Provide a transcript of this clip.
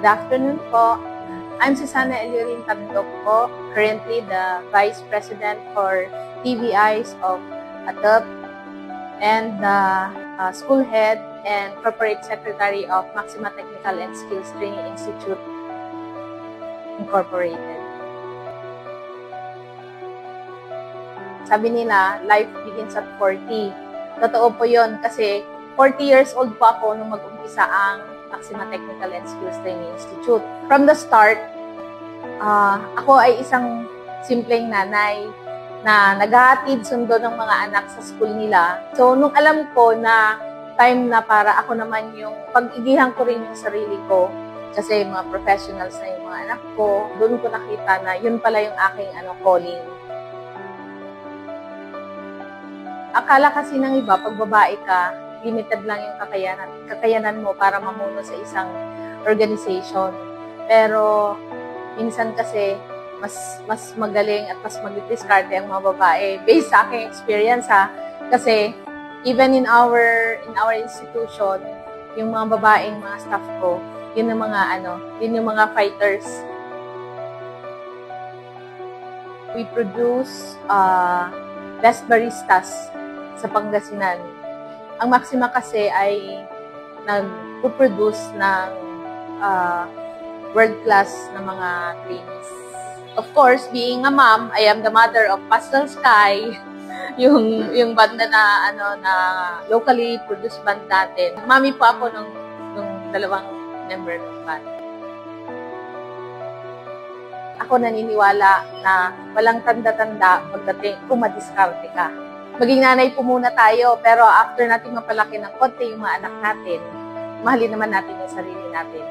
Good afternoon po. I'm Susana Eliorin Tabindok po, currently the Vice President for TVIs of ATEP and the School Head and Corporate Secretary of Maxima Technical and Skills Training Institute Incorporated. Sabi nila, life begins at 40. Totoo po yun kasi 40 years old po ako nung mag-umpisa ang Maxima Technical and Skills Training Institute. From the start, ako ay isang simpleng nanay na naghahatid sundo ng mga anak sa school nila. So, nung alam ko na time na para ako naman yung pag-igihan ko rin yung sarili ko, kasi mga professionals na yung mga anak ko, doon ko nakita na yun pala yung aking calling. Akala kasi ng iba, pag babae ka, limited lang yung kakayanan mo para mamuno sa isang organization. Pero minsan kasi mas magaling at mas mag-discard ang mga babae based sa aking experience kasi even in our institution, yung mga babaeng mga staff ko, yun yung mga fighters. We produce best baristas sa Pangasinan. Ang Maxima kasi ay nag-produce ng world-class na mga trainees. Of course, being a mom, I am the mother of Pastel Sky, yung banda na locally produced band natin. Mami po ako nung dalawang member ng band. Ako naniniwala na walang tanda-tanda pagdating kung madiskarte ka. Maging nanay po muna tayo, pero after natin mapalaki ng konti yung mga anak natin, mahalin naman natin yung sarili natin.